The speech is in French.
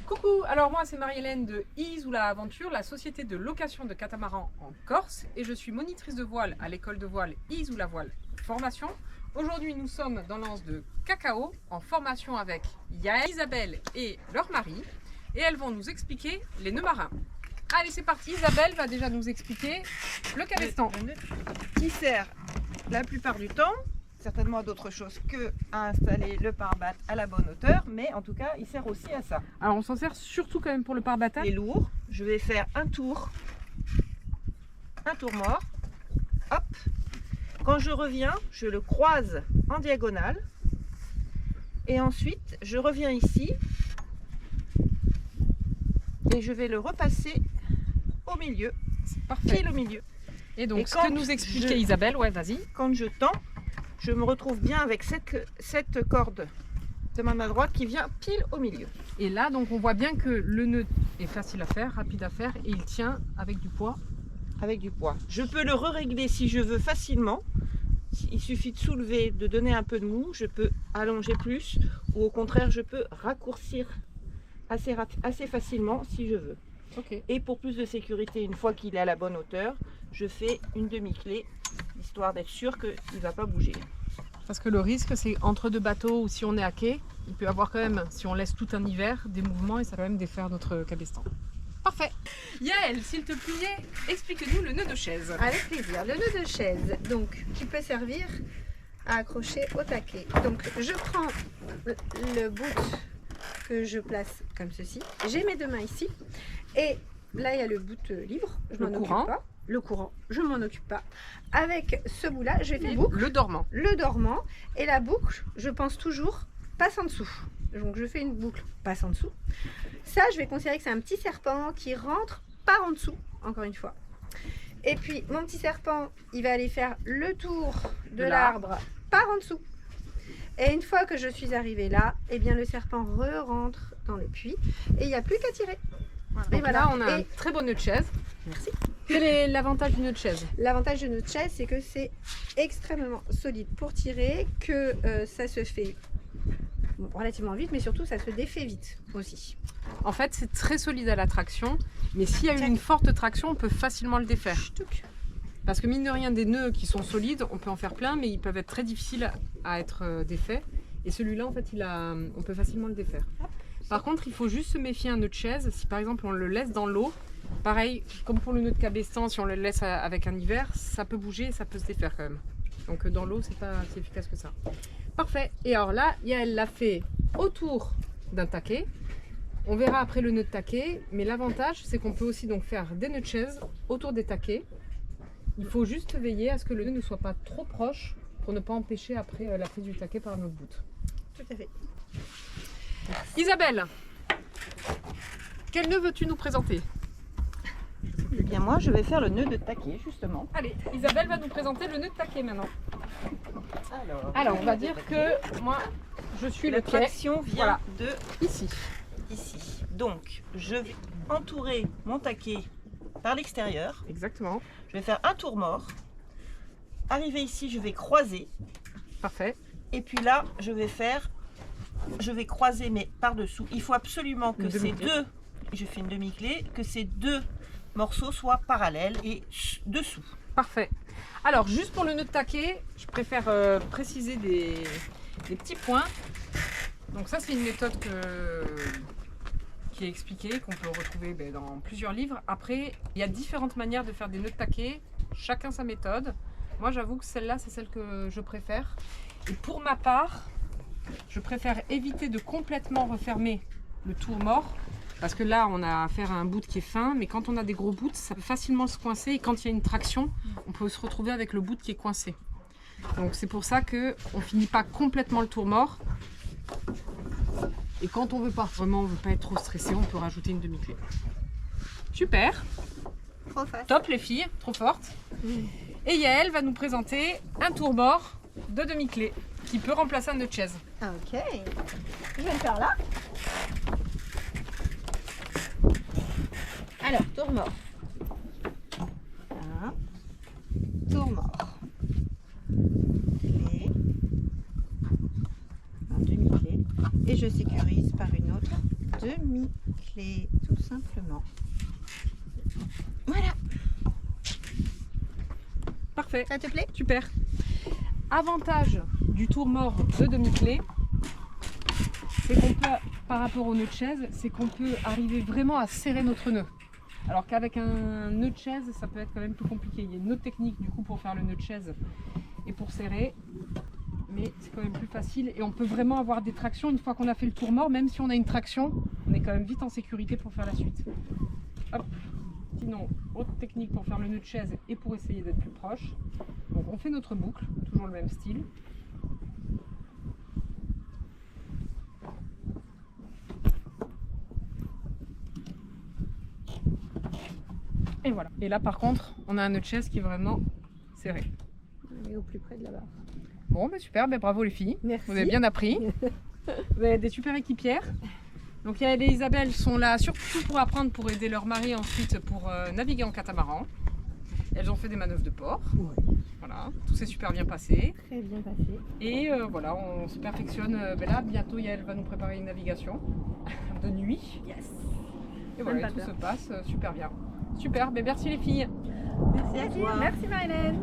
Coucou, alors moi c'est Marie-Hélène de Isoula Aventure, la société de location de catamarans en Corse, et je suis monitrice de voile à l'école de voile Isoula Voile Formation. Aujourd'hui nous sommes dans l'anse de Cacao en formation avec Yael, Isabelle et leur mari, et elles vont nous expliquer les nœuds marins. Allez, c'est parti, Isabelle va déjà nous expliquer le cabestan. Le nœud qui sert la plupart du temps, certainement à d'autres choses que à installer le pare-batte à la bonne hauteur, mais en tout cas il sert aussi à ça. Alors on s'en sert surtout quand même pour le pare-battage. Il est lourd, je vais faire un tour mort, hop. Quand je reviens, je le croise en diagonale et ensuite je reviens ici et je vais le repasser au milieu, C'est parfait. pile au milieu. Et donc Et ce quand que nous expliquait je- Isabelle, ouais vas-y. Quand je tends, je me retrouve bien avec cette corde de ma main droite qui vient pile au milieu. Et là donc on voit bien que le nœud est facile à faire, rapide à faire et il tient avec du poids. Avec du poids. Je peux le re-régler si je veux facilement. Il suffit de soulever, de donner un peu de mou. Je peux allonger plus ou au contraire je peux raccourcir assez facilement si je veux. Ok. Et pour plus de sécurité, une fois qu'il est à la bonne hauteur, je fais une demi-clé histoire d'être sûr qu'il ne va pas bouger. Parce que le risque c'est entre deux bateaux ou si on est à quai, il peut y avoir quand même, si on laisse tout un hiver, des mouvements et ça peut même défaire notre cabestan. Parfait. Yael, s'il te plaît, explique-nous le nœud de chaise. Avec plaisir. Le nœud de chaise, donc, qui peut servir à accrocher au taquet. Donc, je prends le bout que je place comme ceci. J'ai mes deux mains ici. Et là, il y a le bout libre. Je Le m'en courant. occupe pas. Le courant, je m'en occupe pas. Avec ce bout-là, je fais boucle, Le dormant. le dormant. Et la boucle, je pense toujours, passe en dessous. Donc, je fais une boucle, passe en dessous. Ça, je vais considérer que c'est un petit serpent qui rentre par en dessous, encore une fois. Et puis, mon petit serpent, il va aller faire le tour de l'arbre par en dessous. Et une fois que je suis arrivée là, eh bien, le serpent re-rentre dans le puits et il n'y a plus qu'à tirer. Donc Et voilà. là, on a un Et- très beau nœud de chaise. Merci. Quel est l'avantage du nœud de chaise? L'avantage de notre chaise, c'est que c'est extrêmement solide pour tirer, que ça se fait relativement vite, mais surtout, ça se défait vite aussi. En fait, c'est très solide à la traction, mais s'il y a eu une forte traction, on peut facilement le défaire. Ch'touc. Parce que mine de rien, des nœuds qui sont solides, on peut en faire plein, mais ils peuvent être très difficiles à être défaits. Et celui-là, en fait, on peut facilement le défaire. Par contre, il faut juste se méfier à un nœud de chaise. Si par exemple on le laisse dans l'eau, pareil, comme pour le nœud de cabestan, si on le laisse avec un hiver, ça peut bouger et ça peut se défaire quand même. Donc dans l'eau, c'est pas si efficace que ça. Parfait. Et alors là, Yael l'a fait autour d'un taquet. On verra après le nœud de taquet, mais l'avantage, c'est qu'on peut aussi donc faire des nœuds de chaise autour des taquets. Il faut juste veiller à ce que le nœud ne soit pas trop proche pour ne pas empêcher après la prise du taquet par notre bout. Tout à fait. Isabelle, quel nœud veux-tu nous présenter? Eh bien moi je vais faire le nœud de taquet justement. Allez, Isabelle va nous présenter le nœud de taquet maintenant. Alors, on va dire que moi, je suis la le quai, traction vient Voilà. de ici. ici. Donc je vais entourer mon taquet par l'extérieur. Exactement, Je vais faire un tour mort. Arrivé ici, je vais croiser. parfait. Et puis là, je vais croiser mais par-dessous. Il faut absolument que Une ces demi-clé. deux, je fais une demi-clé, que ces deux morceaux soient parallèles et dessous. Parfait. Alors, juste pour le nœud de taquet, je préfère préciser des petits points. Donc ça, c'est une méthode qui est expliquée, qu'on peut retrouver dans plusieurs livres. Après, il y a différentes manières de faire des nœuds de taquet, chacun sa méthode. Moi, j'avoue que celle-là, c'est celle que je préfère. Et pour ma part, je préfère éviter de complètement refermer le tour mort. Parce que là, on a affaire à un bout qui est fin, mais quand on a des gros bouts, ça peut facilement se coincer. Et quand il y a une traction, on peut se retrouver avec le bout qui est coincé. Donc c'est pour ça qu'on finit pas complètement le tour mort. Et quand on veut pas vraiment, on veut pas être trop stressé, on peut rajouter une demi-clé. Super, Trop facile. top les filles, trop fortes. Et Yael va nous présenter un tour mort de demi-clé qui peut remplacer un nœud de chaise. Ok. Je vais le faire là. Alors, tour mort. Voilà. Tour mort. Clé. Un demi-clé. Et je sécurise par une autre demi-clé. clé, tout simplement. Voilà, Parfait. ça te plaît? Super. Avantage du tour mort de demi-clé, c'est qu'on peut, par rapport au nœud de chaise, c'est qu'on peut arriver vraiment à serrer notre nœud. Alors qu'avec un nœud de chaise, ça peut être quand même plus compliqué. Il y a une autre technique du coup pour faire le nœud de chaise et pour serrer, mais c'est quand même plus facile et on peut vraiment avoir des tractions une fois qu'on a fait le tour mort. Même si on a une traction, on est quand même vite en sécurité pour faire la suite. Hop. Sinon, autre technique pour faire le nœud de chaise et pour essayer d'être plus proche. Donc on fait notre boucle, toujours le même style. Et voilà. Et là par contre, on a un nœud de chaise qui est vraiment serré. On est au plus près de là-bas. Bon, bah super, bah bravo les filles. Merci. Vous avez bien appris. Vous avez des super équipières. Donc Yael et Isabelle sont là surtout pour apprendre, pour aider leur mari ensuite pour naviguer en catamaran. Elles ont fait des manœuvres de port. Oui. Voilà, tout s'est super bien passé. Très bien passé. Et voilà, on se perfectionne. Ben là, bientôt Yael va nous préparer une navigation de nuit. Yes. Et voilà, Pas et tout peur. se passe super bien. Super, ben merci les filles. Merci à vous. Merci Marilène.